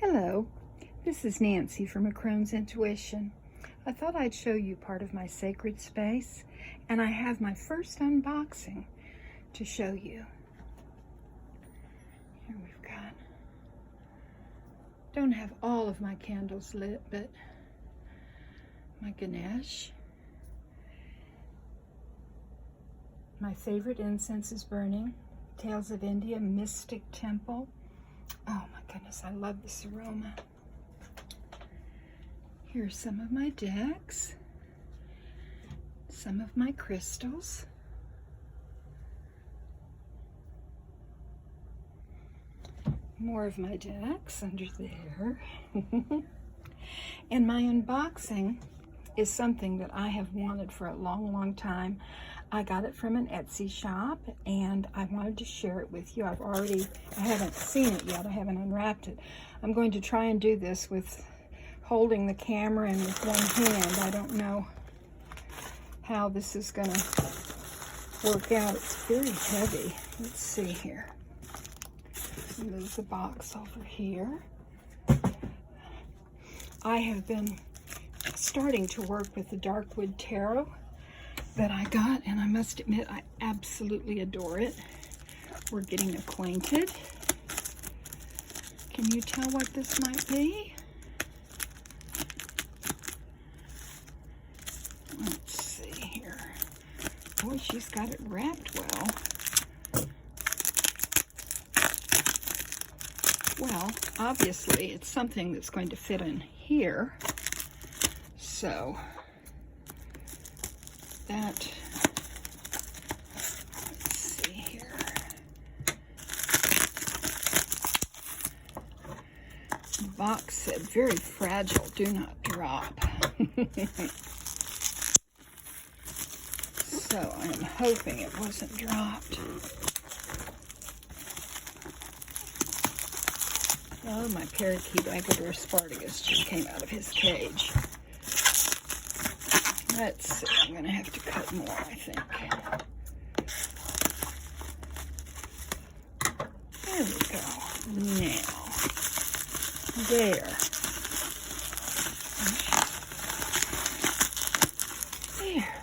Hello, this is Nancy from A Crone's Intuition. I thought I'd show you part of my sacred space, and I have my first unboxing to show you. Here we've got, don't have all of my candles lit, but my Ganesh. My favorite incense is burning, Tales of India Mystic Temple. Oh my goodness, I love this aroma. Here's some of my decks, some of my crystals. More of my decks under there. And my unboxing is something that I have wanted for a long time. I got it from an Etsy shop and I wanted to share it with you. I haven't seen it yet. I haven't unwrapped it. I'm going to try and do this with holding the camera and with one hand. I don't know how this is going to work out. It's very heavy. Let's see here. Move the box over here. I have been starting to work with the Darkwood Tarot that I got, and I must admit I absolutely adore it. We're getting acquainted. Can you tell what this might be? Let's see here. Boy, she's got it wrapped well. Well, obviously it's something that's going to fit in here. So that, let's see here. The box said, very fragile, do not drop. So I'm hoping it wasn't dropped. Oh, my parakeet Ecuador Spartacus just came out of his cage. Let's see, I'm going to have to cut more, I think. There we go. Now, there. There.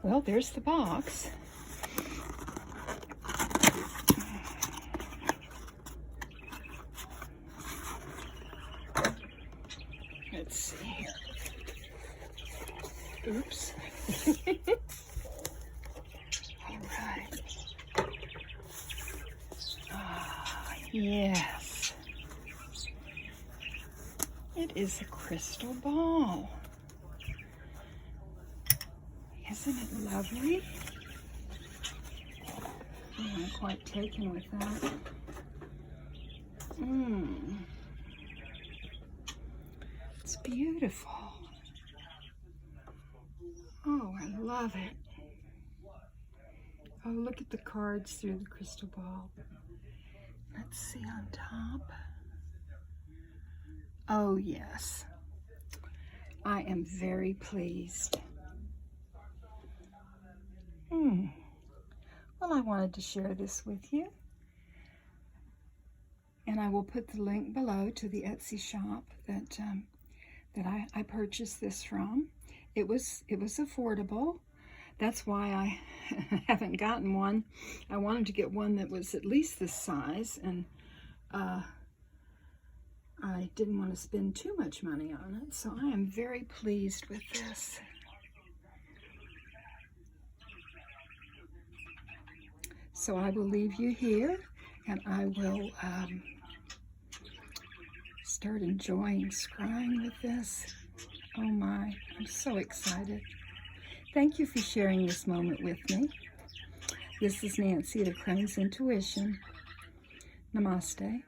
Well, there's the box. Let's see here. Oops. All right. Ah, yes. It is a crystal ball. Isn't it lovely? I'm quite taken with that. It's beautiful. Oh, I love it. Oh, look at the cards through the crystal ball. Let's see on top. Oh, yes. I am very pleased. Well, I wanted to share this with you. And I will put the link below to the Etsy shop that I purchased this from. It was affordable. That's why I haven't gotten one. I wanted to get one that was at least this size, and I didn't want to spend too much money on it, so I am very pleased with this. So I will leave you here, and I will start enjoying scrying with this. Oh my, I'm so excited. Thank you for sharing this moment with me. This is Nancy at A Crone's Intuition. Namaste.